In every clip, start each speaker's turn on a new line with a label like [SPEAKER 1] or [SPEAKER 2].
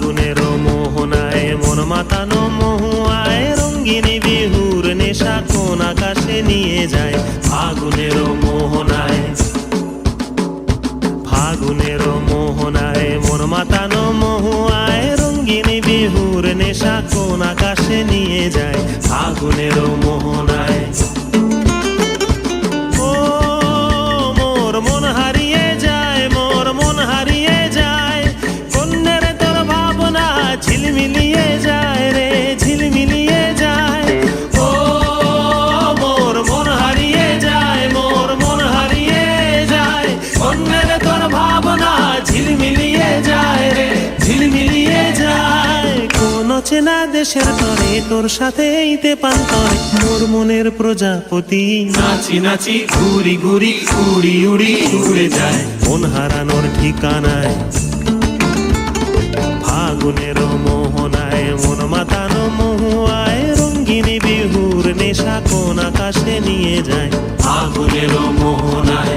[SPEAKER 1] ফাগুনের মোহনায় মন মাতানো মহুয়ায় রঙ্গিনী বিহুর নেশা কোন আকাশে নিয়ে যায়। ফাগুনের মোহনায়, ফাগুনের মোহনায় মন মাতানো মহুয়ায় রঙ্গিনী বিহুর নেশা কোন আকাশে নিয়ে যায়। ফাগুনের মোহনায় ও মোর মন হারিয়ে যায়, মোর মন হারিয়ে যায়, কন্যের তোর ভাবনা ঝিলমিলিয়ে যায় রে, ঝিলমিলিয়ে যায়। ও মোর মন হারিয়ে যায়, মোর মন হারিয়ে যায়, কন্যের তোর ভাবনা ঝিলমিলিয়ে যায় রে, ঝিলমিলিয়ে যায়। কোন চেনা দেশের তরে তোর সাথে এইতে পান্তরে মোর মনের প্রজাপতি নাচি নাচি ঘুরি ঘুরি উড়ি উড়ি উড়ে যায় মন হারানোর ঠিকানায়। ফাগুনের মোহনায় মন মাতানো মহুয়ায় রঙ্গিনী বিহুর নেশা কোন আকাশে নিয়ে যায়। ফাগুনের মোহনায়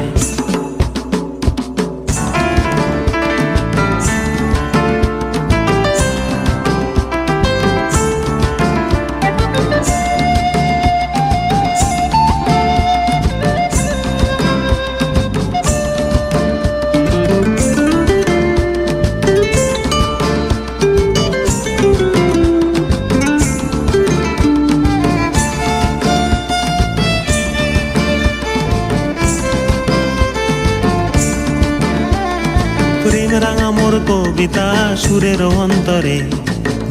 [SPEAKER 1] প্রেম রাঙা মোর কবিতা সুরের অন্তরে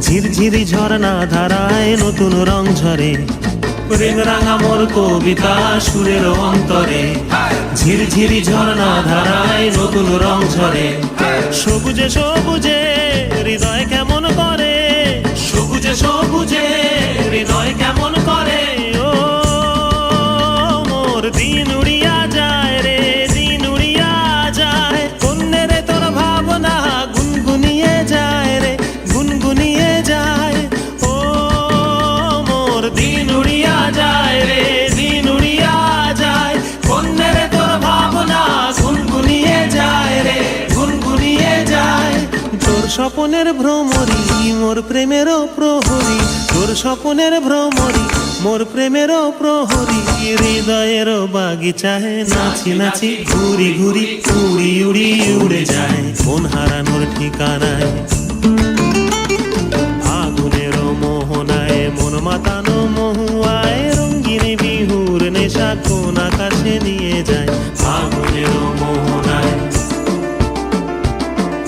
[SPEAKER 1] ঝিরঝিরি ঝর্ণা ধারায় নতুন রং ঝরে। প্রেম রাঙা মোর কবিতা সুরের অন্তরে ঝিরঝিরি ঝর্ণা ধারায় নতুন রং ঝরে। সবুজে সবুজে হৃদয় কেমন করে, সবুজে সবুজে হৃদয় কেমন করে। ও মোর দিন উড়িয়া যায় রে, দিন উড়িয়া যায়, কন্যের তোর ভাবনা গুনগুনিয়ে যায় রে, গুনগুনিয়ে যায়। ও মোর দিন উড়িয়া যায় রে, দিন উড়িয়া যায়, কন্যের তোর ভাবনা গুনগুনিয়ে যায় রে, গুনগুনিয়ে যায়। তোর স্বপনের ভ্রমরি মোর প্রেমেরও প্রহরী, তোর স্বপনের ভ্রমরি মোর প্রেমেরও প্রহরী। হৃদয়ের বাগিচায় নাচি নাচি ঘুরি ঘুরি উড়ি উড়ি উড়ে যায় মন হারানোর ঠিকানায়। ফাগুনের মোহনায় মন মাতানো মহুয়ায় রঙ্গিনী বিহুর নেশা কোন আকাশে নিয়ে যায়। ফাগুনের মোহনায়,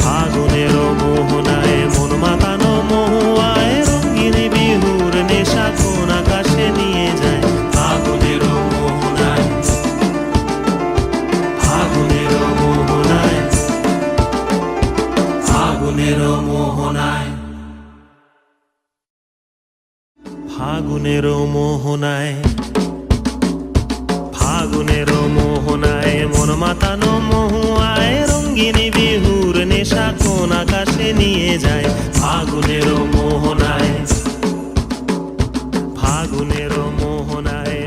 [SPEAKER 1] ফাগুনের মোহনায় মন মাতানো মহুয়ায় রঙ্গিনী বিহুর নেশা কোন আকাশে নিয়ে যায়। ফাগুনের মোহনায়, ফাগুনের মোহনায়, ফাগুনের মোহনায়, ফাগুনের মোহনায়, ফাগুনের মোহনায় মন মাতানো মহুয়ায় রঙ্গিনী বিহুর নেশা কোন আকাশে নিয়ে যায়। ফাগুনের মোহনায়, ফাগুনের মোহনায়।